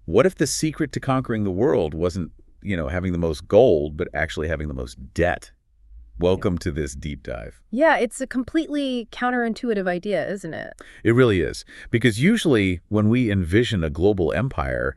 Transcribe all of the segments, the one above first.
What if the secret to conquering the world wasn't, having the most gold, but actually having the most debt? Welcome to this deep dive. Yeah, it's a completely counterintuitive idea, isn't it? It really is. Because usually when we envision a global empire,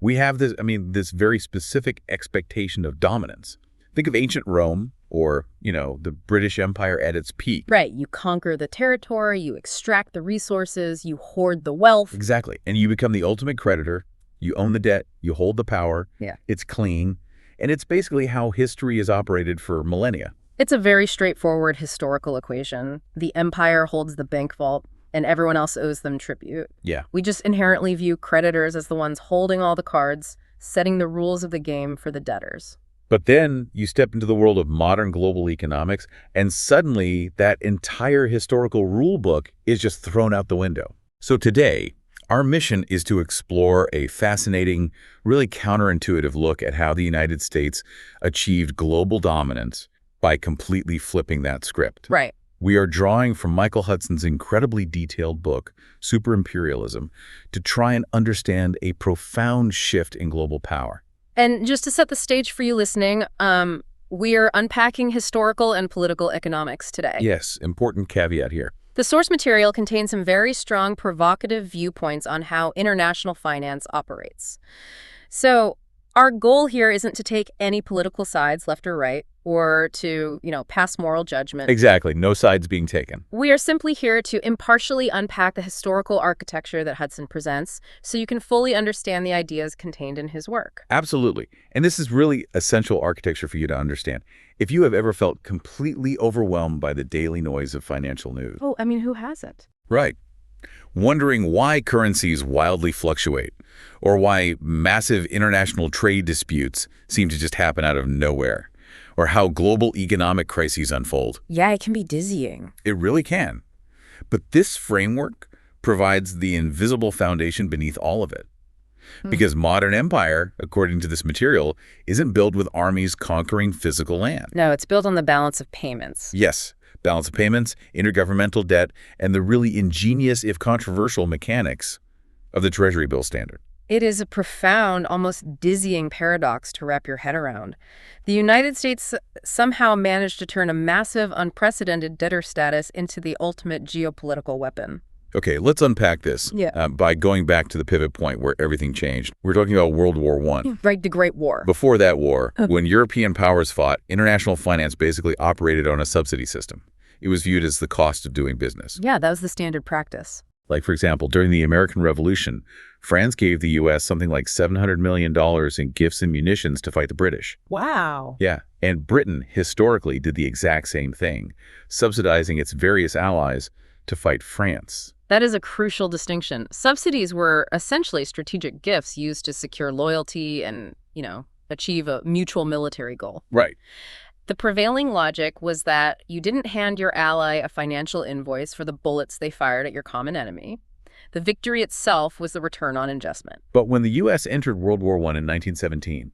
we have this very specific expectation of dominance. Think of ancient Rome or, the British Empire at its peak. Right. You conquer the territory, you extract the resources, you hoard the wealth. Exactly. And you become the ultimate creditor. You own the debt. You hold the power. Yeah. It's clean. And it's basically how history has operated for millennia. It's a very straightforward historical equation. The empire holds the bank vault, and everyone else owes them tribute. Yeah. We just inherently view creditors as the ones holding all the cards, setting the rules of the game for the debtors. But then you step into the world of modern global economics, and suddenly that entire historical rule book is just thrown out the window. So today, our mission is to explore a fascinating, really counterintuitive look at how the United States achieved global dominance by completely flipping that script. Right. We are drawing from Michael Hudson's incredibly detailed book, Imperialism, to try and understand a profound shift in global power. And just to set the stage for you listening, we are unpacking historical and political economics today. Yes, important caveat here. The source material contains some very strong, provocative viewpoints on how international finance operates. So our goal here isn't to take any political sides, left or right, or to, pass moral judgment. Exactly. No sides being taken. We are simply here to impartially unpack the historical architecture that Hudson presents so you can fully understand the ideas contained in his work. Absolutely. And this is really essential architecture for you to understand. If you have ever felt completely overwhelmed by the daily noise of financial news. Oh, who hasn't? Right. Wondering why currencies wildly fluctuate, or why massive international trade disputes seem to just happen out of nowhere, or how global economic crises unfold. Yeah, it can be dizzying. It really can. But this framework provides the invisible foundation beneath all of it. Because modern empire, according to this material, isn't built with armies conquering physical land. No, it's built on the balance of payments. Yes, balance of payments, intergovernmental debt, and the really ingenious, if controversial, mechanics of the Treasury bill standard. It is a profound, almost dizzying paradox to wrap your head around. The United States somehow managed to turn a massive, unprecedented debtor status into the ultimate geopolitical weapon. Okay, let's unpack this by going back to the pivot point where everything changed. We're talking about World War I. Right, the Great War. Before that war, when European powers fought, international finance basically operated on a subsidy system. It was viewed as the cost of doing business. Yeah, that was the standard practice. Like, for example, during the American Revolution, France gave the U.S. something like $700 million in gifts and munitions to fight the British. Wow. Yeah, and Britain historically did the exact same thing, subsidizing its various allies to fight France. That is a crucial distinction. Subsidies were essentially strategic gifts used to secure loyalty and, achieve a mutual military goal. Right. The prevailing logic was that you didn't hand your ally a financial invoice for the bullets they fired at your common enemy. The victory itself was the return on investment. But when the U.S. entered World War I in 1917,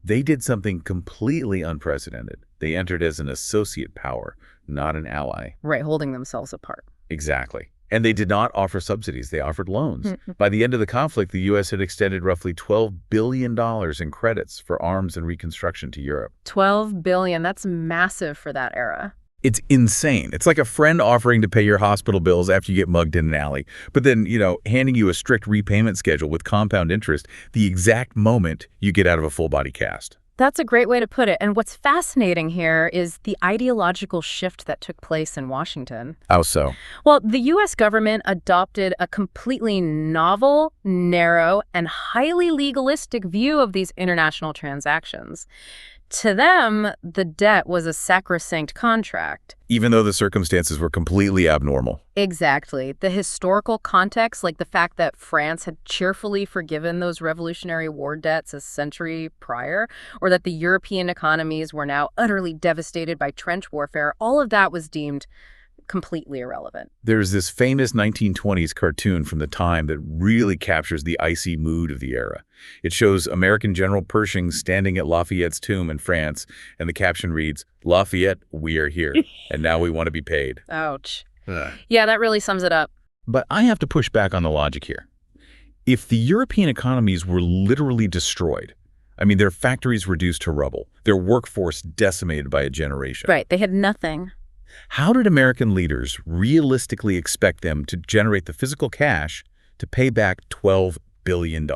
they did something completely unprecedented. They entered as an associate power, not an ally. Right, holding themselves apart. Exactly. And they did not offer subsidies. They offered loans. By the end of the conflict, the U.S. had extended roughly $12 billion in credits for arms and reconstruction to Europe. $12 billion. That's massive for that era. It's insane. It's like a friend offering to pay your hospital bills after you get mugged in an alley, but then, handing you a strict repayment schedule with compound interest the exact moment you get out of a full-body cast. That's a great way to put it. And what's fascinating here is the ideological shift that took place in Washington. How so? Well, the U.S. government adopted a completely novel, narrow, and highly legalistic view of these international transactions. To them, the debt was a sacrosanct contract. Even though the circumstances were completely abnormal. Exactly. The historical context, like the fact that France had cheerfully forgiven those Revolutionary War debts a century prior, or that the European economies were now utterly devastated by trench warfare, all of that was deemed completely irrelevant. There's this famous 1920s cartoon from the time that really captures the icy mood of the era. It shows American General Pershing standing at Lafayette's tomb in France, and the caption reads, "Lafayette, we are here, and now we want to be paid." Ouch. Yeah, that really sums it up. But I have to push back on the logic here. If the European economies were literally destroyed, I mean, their factories reduced to rubble, their workforce decimated by a generation. Right, they had nothing. How did American leaders realistically expect them to generate the physical cash to pay back $12 billion?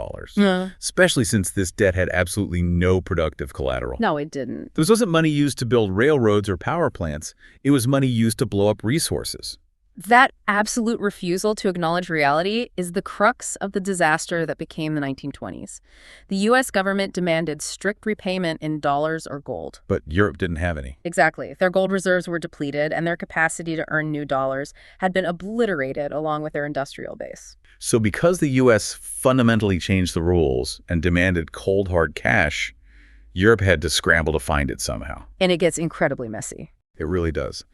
Especially since this debt had absolutely no productive collateral. No, it didn't. This wasn't money used to build railroads or power plants. It was money used to blow up resources. That absolute refusal to acknowledge reality is the crux of the disaster that became the 1920s. The U.S. government demanded strict repayment in dollars or gold. But Europe didn't have any. Exactly. Their gold reserves were depleted, and their capacity to earn new dollars had been obliterated along with their industrial base. So because the U.S. fundamentally changed the rules and demanded cold, hard cash, Europe had to scramble to find it somehow. And it gets incredibly messy. It really does.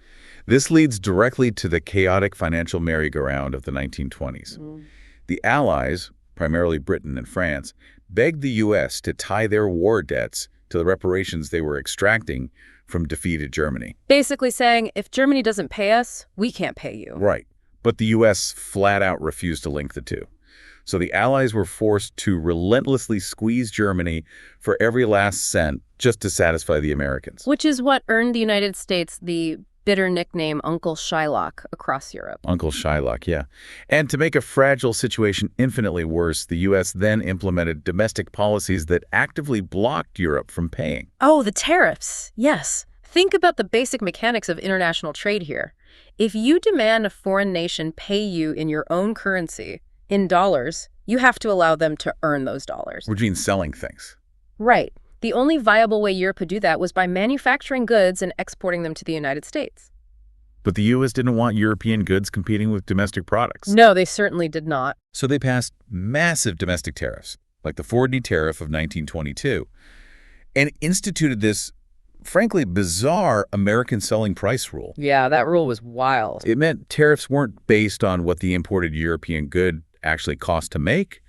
This leads directly to the chaotic financial merry-go-round of the 1920s. The Allies, primarily Britain and France, begged the U.S. to tie their war debts to the reparations they were extracting from defeated Germany. Basically saying, if Germany doesn't pay us, we can't pay you. Right. But the U.S. flat out refused to link the two. So the Allies were forced to relentlessly squeeze Germany for every last cent just to satisfy the Americans. Which is what earned the United States the bitter nickname Uncle Shylock across Europe. Uncle Shylock, yeah. And to make a fragile situation infinitely worse, the U.S. then implemented domestic policies that actively blocked Europe from paying. Oh, the tariffs. Yes. Think about the basic mechanics of international trade here. If you demand a foreign nation pay you in your own currency, in dollars, you have to allow them to earn those dollars. Which means selling things. Right. The only viable way Europe could do that was by manufacturing goods and exporting them to the United States. But the U.S. didn't want European goods competing with domestic products. No, they certainly did not. So they passed massive domestic tariffs, like the 4D tariff of 1922, and instituted this, frankly, bizarre American selling price rule. Yeah, that rule was wild. It meant tariffs weren't based on what the imported European good actually cost to make,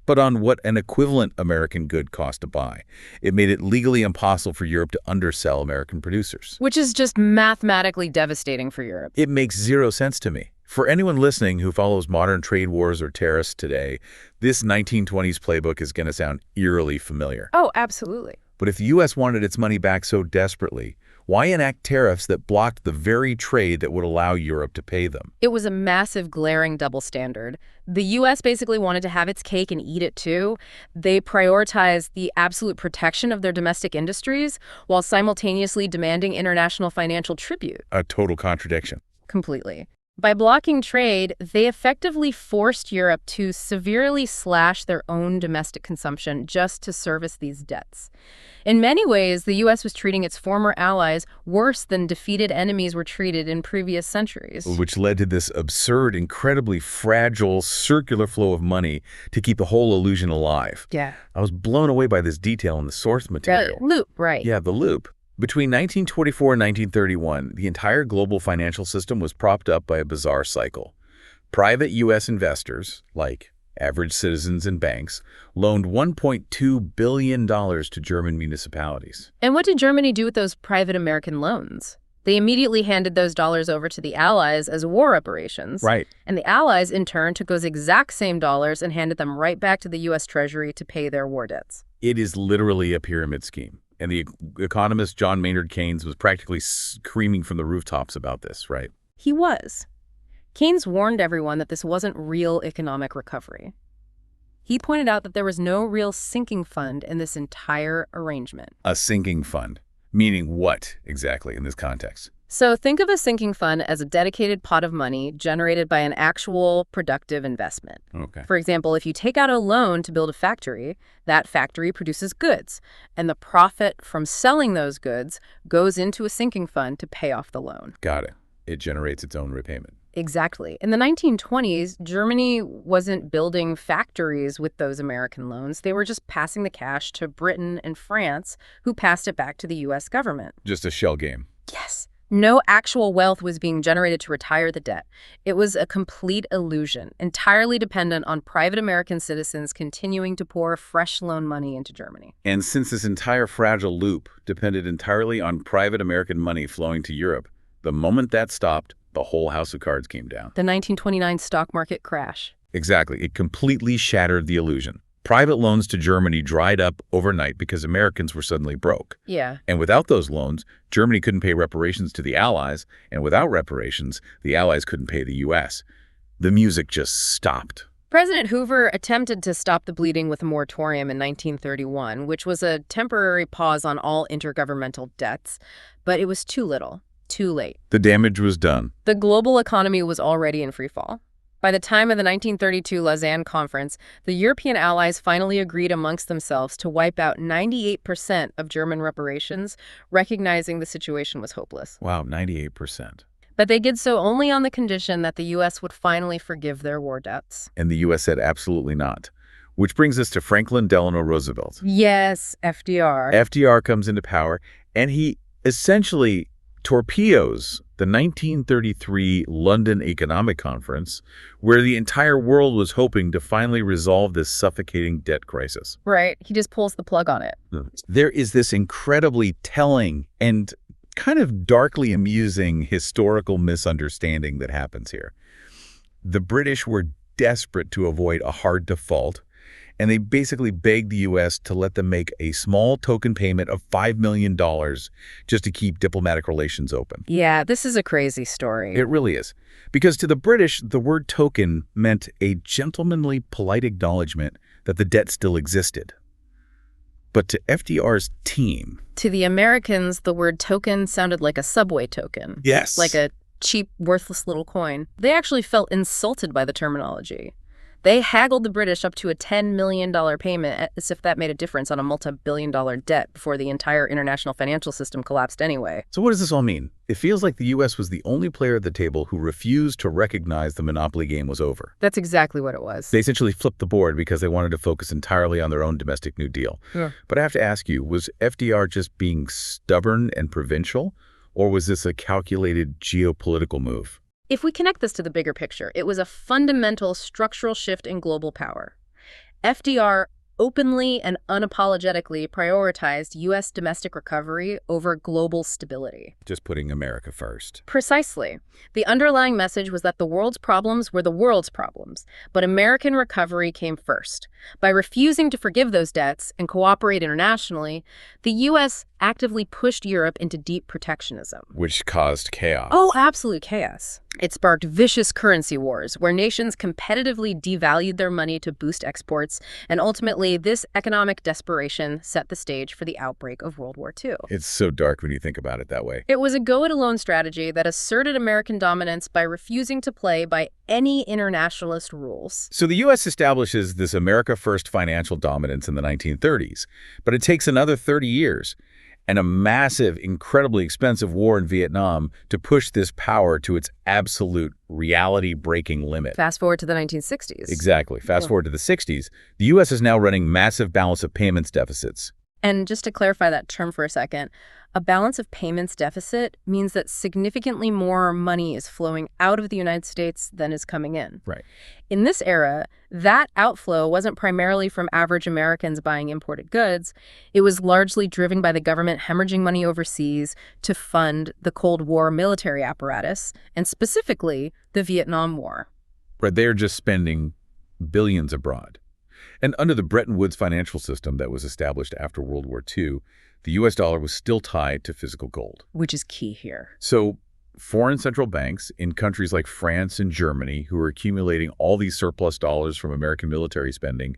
but on what an equivalent American good cost to buy. It made it legally impossible for Europe to undersell American producers. Which is just mathematically devastating for Europe. It makes zero sense to me. For anyone listening who follows modern trade wars or tariffs today, this 1920s playbook is going to sound eerily familiar. Oh, absolutely. But if the U.S. wanted its money back so desperately, why enact tariffs that blocked the very trade that would allow Europe to pay them? It was a massive, glaring double standard. The U.S. basically wanted to have its cake and eat it too. They prioritized the absolute protection of their domestic industries while simultaneously demanding international financial tribute. A total contradiction. Completely. By blocking trade, they effectively forced Europe to severely slash their own domestic consumption just to service these debts. In many ways, the U.S. was treating its former allies worse than defeated enemies were treated in previous centuries. Which led to this absurd, incredibly fragile, circular flow of money to keep the whole illusion alive. Yeah. I was blown away by this detail in the source material. Loop, right. Yeah, the loop. Between 1924 and 1931, the entire global financial system was propped up by a bizarre cycle. Private U.S. investors, like average citizens and banks, loaned $1.2 billion to German municipalities. And what did Germany do with those private American loans? They immediately handed those dollars over to the Allies as war reparations. Right. And the Allies, in turn, took those exact same dollars and handed them right back to the U.S. Treasury to pay their war debts. It is literally a pyramid scheme. And the economist John Maynard Keynes was practically screaming from the rooftops about this, right? He was. Keynes warned everyone that this wasn't real economic recovery. He pointed out that there was no real sinking fund in this entire arrangement. A sinking fund. Meaning what exactly in this context? So think of a sinking fund as a dedicated pot of money generated by an actual productive investment. Okay. For example, if you take out a loan to build a factory, that factory produces goods, and the profit from selling those goods goes into a sinking fund to pay off the loan. Got it. It generates its own repayment. Exactly. In the 1920s, Germany wasn't building factories with those American loans. They were just passing the cash to Britain and France, who passed it back to the U.S. government. Just a shell game. Yes. No actual wealth was being generated to retire the debt. It was a complete illusion, entirely dependent on private American citizens continuing to pour fresh loan money into Germany. And since this entire fragile loop depended entirely on private American money flowing to Europe, the moment that stopped, the whole house of cards came down. The 1929 stock market crash. Exactly. It completely shattered the illusion. Private loans to Germany dried up overnight because Americans were suddenly broke. Yeah. And without those loans, Germany couldn't pay reparations to the Allies, and without reparations, the Allies couldn't pay the U.S. The music just stopped. President Hoover attempted to stop the bleeding with a moratorium in 1931, which was a temporary pause on all intergovernmental debts, but it was too little, too late. The damage was done. The global economy was already in freefall. By the time of the 1932 Lausanne Conference, the European allies finally agreed amongst themselves to wipe out 98% of German reparations, recognizing the situation was hopeless. Wow, 98%. But they did so only on the condition that the U.S. would finally forgive their war debts. And the U.S. said absolutely not. Which brings us to Franklin Delano Roosevelt. Yes, FDR. FDR comes into power, and he essentially torpedoes the 1933 London Economic Conference, where the entire world was hoping to finally resolve this suffocating debt crisis. Right. He just pulls the plug on it. There is this incredibly telling and kind of darkly amusing historical misunderstanding that happens here. The British were desperate to avoid a hard default, and they basically begged the U.S. to let them make a small token payment of $5 million just to keep diplomatic relations open. Yeah, this is a crazy story. It really is. Because to the British, the word token meant a gentlemanly, polite acknowledgement that the debt still existed. But to FDR's team... To the Americans, the word token sounded like a subway token. Yes. Like a cheap, worthless little coin. They actually felt insulted by the terminology. They haggled the British up to a $10 million payment as if that made a difference on a multi-billion-dollar debt before the entire international financial system collapsed anyway. So what does this all mean? It feels like the U.S. was the only player at the table who refused to recognize the monopoly game was over. That's exactly what it was. They essentially flipped the board because they wanted to focus entirely on their own domestic New Deal. Yeah. But I have to ask you, was FDR just being stubborn and provincial, or was this a calculated geopolitical move? If we connect this to the bigger picture, it was a fundamental structural shift in global power. FDR openly and unapologetically prioritized U.S. domestic recovery over global stability. Just putting America first. Precisely. The underlying message was that the world's problems were the world's problems, but American recovery came first. By refusing to forgive those debts and cooperate internationally, the U.S. actively pushed Europe into deep protectionism. Which caused chaos. Oh, absolute chaos. It sparked vicious currency wars, where nations competitively devalued their money to boost exports, and ultimately, this economic desperation set the stage for the outbreak of World War II. It's so dark when you think about it that way. It was a go-it-alone strategy that asserted American dominance by refusing to play by any internationalist rules. So the U.S. establishes this America First financial dominance in the 1930s, but it takes another 30 years and a massive, incredibly expensive war in Vietnam to push this power to its absolute reality-breaking limit. Fast forward to the 1960s. Exactly. Fast forward to the 60s. The U.S. is now running massive balance of payments deficits. And just to clarify that term for a second, a balance of payments deficit means that significantly more money is flowing out of the United States than is coming in. Right. In this era, that outflow wasn't primarily from average Americans buying imported goods. It was largely driven by the government hemorrhaging money overseas to fund the Cold War military apparatus, and specifically the Vietnam War. Right. They're just spending billions abroad. And under the Bretton Woods financial system that was established after World War II, the U.S. dollar was still tied to physical gold. Which is key here. So foreign central banks in countries like France and Germany, who were accumulating all these surplus dollars from American military spending,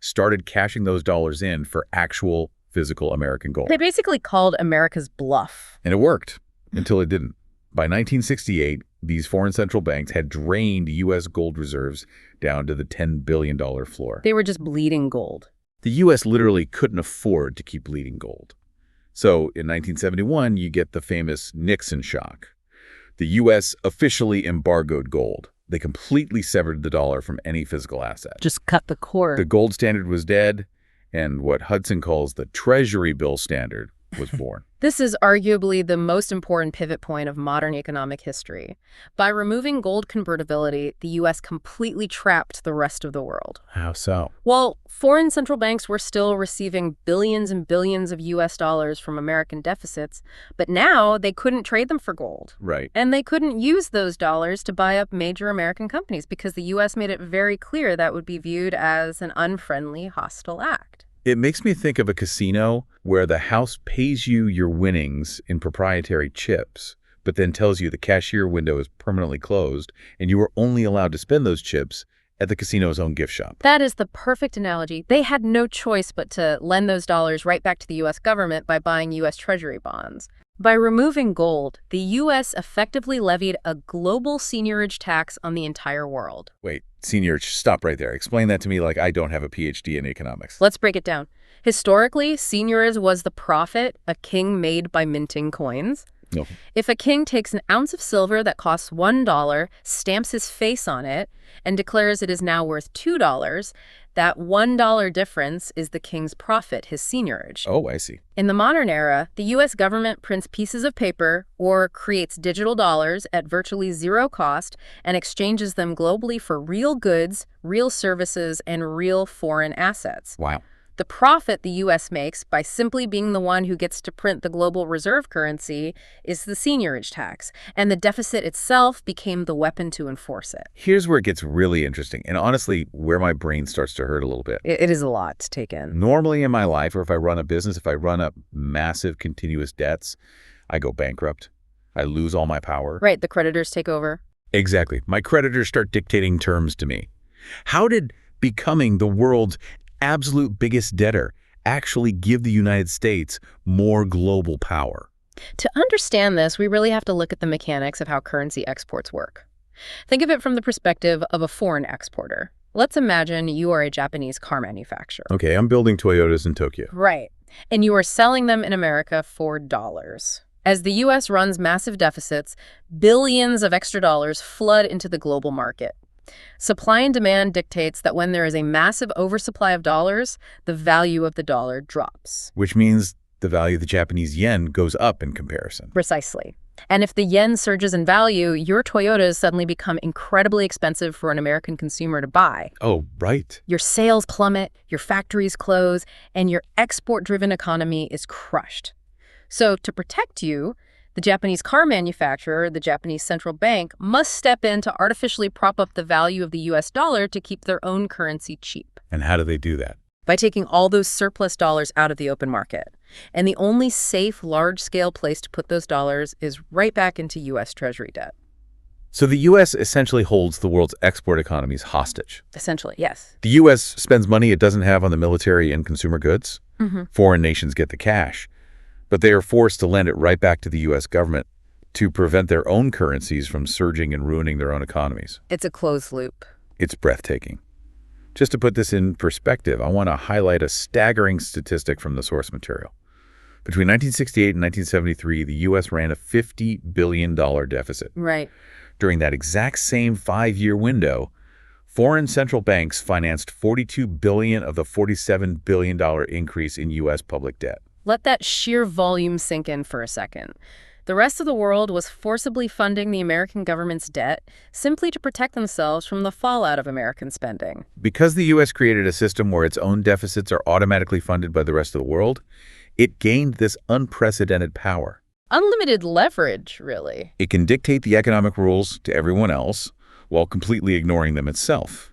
started cashing those dollars in for actual physical American gold. They basically called America's bluff. And it worked until it didn't. By 1968, these foreign central banks had drained U.S. gold reserves down to the $10 billion floor. They were just bleeding gold. The U.S. literally couldn't afford to keep bleeding gold. So in 1971, you get the famous Nixon shock. The U.S. officially embargoed gold. They completely severed the dollar from any physical asset. Just cut the cord. The gold standard was dead, and what Hudson calls the Treasury bill standard was born. This is arguably the most important pivot point of modern economic history. By removing gold convertibility, the U.S. completely trapped the rest of the world. How so? Well, foreign central banks were still receiving billions and billions of U.S. dollars from American deficits, but now they couldn't trade them for gold. Right. And they couldn't use those dollars to buy up major American companies because the U.S. made it very clear that would be viewed as an unfriendly, hostile act. It makes me think of a casino where the house pays you your winnings in proprietary chips, but then tells you the cashier window is permanently closed and you are only allowed to spend those chips at the casino's own gift shop. That is the perfect analogy. They had no choice but to lend those dollars right back to the U.S. government by buying U.S. Treasury bonds. By removing gold, the U.S. effectively levied a global seigniorage tax on the entire world. Wait, seigniorage, stop right there. Explain that to me like I don't have a PhD in economics. Let's break it down. Historically, seigniorage was the profit a king made by minting coins. No. If a king takes an ounce of silver that costs $1, stamps his face on it, and declares it is now worth $2, that $1 difference is the king's profit, his seigniorage. Oh, I see. In the modern era, the U.S. government prints pieces of paper or creates digital dollars at virtually zero cost and exchanges them globally for real goods, real services, and real foreign assets. Wow. The profit the U.S. makes by simply being the one who gets to print the global reserve currency is the seigniorage tax, and the deficit itself became the weapon to enforce it. Here's where it gets really interesting, and honestly, where my brain starts to hurt a little bit. It is a lot to take in. Normally in my life, or if I run a business, if I run up massive continuous debts, I go bankrupt. I lose all my power. Right, the creditors take over. Exactly. My creditors start dictating terms to me. How did becoming the world's absolute biggest debtor actually give the United States more global power? To understand this, we really have to look at the mechanics of how currency exports work. Think of it from the perspective of a foreign exporter. Let's imagine you are a Japanese car manufacturer. Okay, I'm building Toyotas in Tokyo. Right. And you are selling them in America for dollars. As the U.S. runs massive deficits, billions of extra dollars flood into the global market. Supply and demand dictates that when there is a massive oversupply of dollars, the value of the dollar drops. Which means the value of the Japanese yen goes up in comparison. Precisely. And if the yen surges in value, your Toyotas suddenly become incredibly expensive for an American consumer to buy. Oh, right. Your sales plummet, your factories close, and your export-driven economy is crushed. So to protect you, the Japanese car manufacturer, the Japanese central bank, must step in to artificially prop up the value of the U.S. dollar to keep their own currency cheap. And how do they do that? By taking all those surplus dollars out of the open market. And the only safe, large-scale place to put those dollars is right back into U.S. Treasury debt. So the U.S. essentially holds the world's export economies hostage. Essentially, yes. The U.S. spends money it doesn't have on the military and consumer goods. Mm-hmm. Foreign nations get the cash. But they are forced to lend it right back to the U.S. government to prevent their own currencies from surging and ruining their own economies. It's a closed loop. It's breathtaking. Just to put this in perspective, I want to highlight a staggering statistic from the source material. Between 1968 and 1973, the U.S. ran a $50 billion deficit. Right. During that exact same 5-year window, foreign central banks financed $42 billion of the $47 billion increase in U.S. public debt. Let that sheer volume sink in for a second. The rest of the world was forcibly funding the American government's debt simply to protect themselves from the fallout of American spending. Because the U.S. created a system where its own deficits are automatically funded by the rest of the world, it gained this unprecedented power. Unlimited leverage, really. It can dictate the economic rules to everyone else while completely ignoring them itself.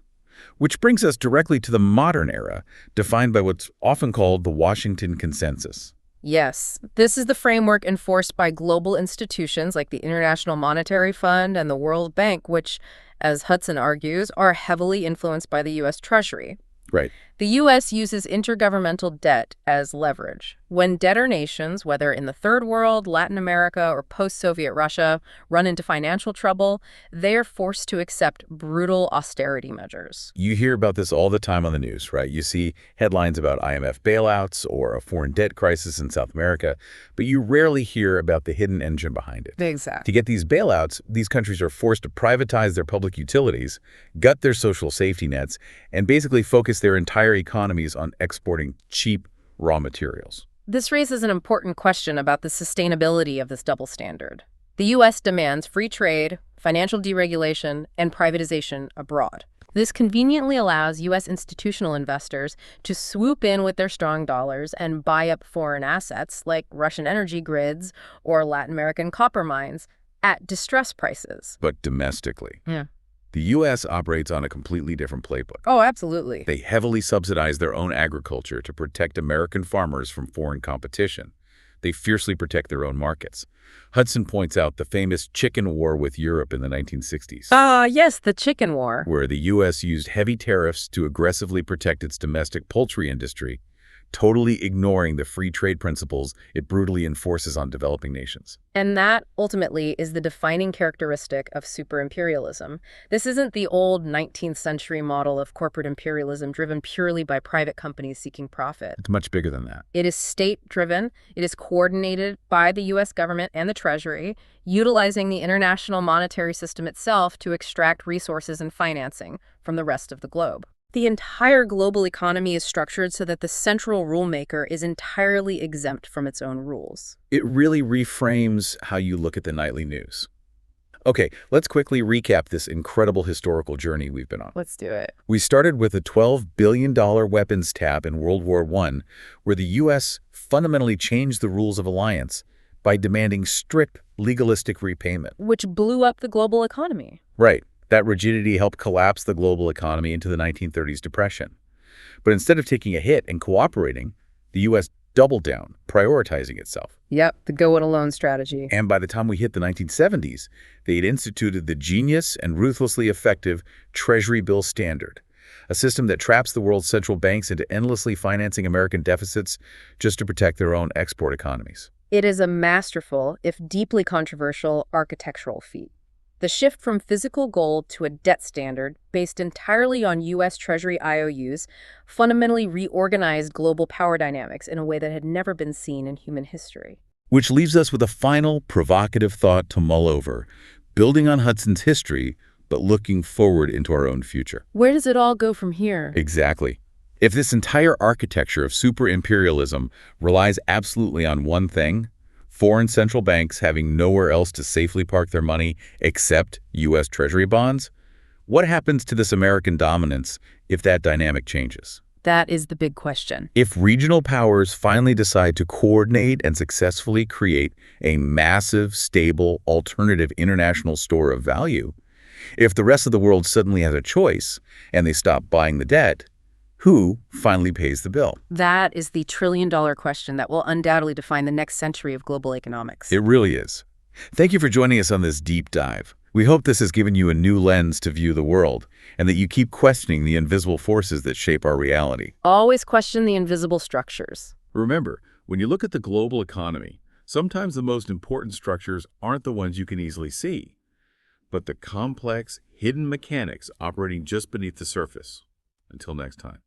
Which brings us directly to the modern era, defined by what's often called the Washington Consensus. Yes, this is the framework enforced by global institutions like the International Monetary Fund and the World Bank, which, as Hudson argues, are heavily influenced by the U.S. Treasury. Right. The U.S. uses intergovernmental debt as leverage. When debtor nations, whether in the Third World, Latin America, or post-Soviet Russia, run into financial trouble, they are forced to accept brutal austerity measures. You hear about this all the time on the news, right? You see headlines about IMF bailouts or a foreign debt crisis in South America, but you rarely hear about the hidden engine behind it. Exactly. To get these bailouts, these countries are forced to privatize their public utilities, gut their social safety nets, and basically focus their entire economies on exporting cheap raw materials. This raises an important question about the sustainability of this double standard. The U.S. demands free trade, financial deregulation, and privatization abroad. This conveniently allows U.S. institutional investors to swoop in with their strong dollars and buy up foreign assets like Russian energy grids or Latin American copper mines at distress prices. But domestically, Yeah. the U.S. operates on a completely different playbook. Oh, absolutely. They heavily subsidize their own agriculture to protect American farmers from foreign competition. They fiercely protect their own markets. Hudson points out the famous chicken war with Europe in the 1960s. Yes, the chicken war. Where the U.S. used heavy tariffs to aggressively protect its domestic poultry industry, totally ignoring the free trade principles it brutally enforces on developing nations. And that, ultimately, is the defining characteristic of super-imperialism. This isn't the old 19th century model of corporate imperialism driven purely by private companies seeking profit. It's much bigger than that. It is state-driven. It is coordinated by the U.S. government and the Treasury, utilizing the international monetary system itself to extract resources and financing from the rest of the globe. The entire global economy is structured so that the central rulemaker is entirely exempt from its own rules. It really reframes how you look at the nightly news. Okay, let's quickly recap this incredible historical journey we've been on. Let's do it. We started with a $12 billion weapons tab in World War I, where the U.S. fundamentally changed the rules of alliance by demanding strict legalistic repayment. Which blew up the global economy. Right. That rigidity helped collapse the global economy into the 1930s depression. But instead of taking a hit and cooperating, the U.S. doubled down, prioritizing itself. Yep, the go-it-alone strategy. And by the time we hit the 1970s, they had instituted the genius and ruthlessly effective Treasury bill standard, a system that traps the world's central banks into endlessly financing American deficits just to protect their own export economies. It is a masterful, if deeply controversial, architectural feat. The shift from physical gold to a debt standard based entirely on U.S. Treasury IOUs fundamentally reorganized global power dynamics in a way that had never been seen in human history. Which leaves us with a final provocative thought to mull over, building on Hudson's history, but looking forward into our own future. Where does it all go from here? Exactly. If this entire architecture of super-imperialism relies absolutely on one thing, foreign central banks having nowhere else to safely park their money except U.S. Treasury bonds, what happens to this American dominance if that dynamic changes? That is the big question. If regional powers finally decide to coordinate and successfully create a massive, stable, alternative international store of value, if the rest of the world suddenly has a choice and they stop buying the debt, who finally pays the bill? That is the trillion-dollar question that will undoubtedly define the next century of global economics. It really is. Thank you for joining us on this deep dive. We hope this has given you a new lens to view the world and that you keep questioning the invisible forces that shape our reality. Always question the invisible structures. Remember, when you look at the global economy, sometimes the most important structures aren't the ones you can easily see, but the complex, hidden mechanics operating just beneath the surface. Until next time.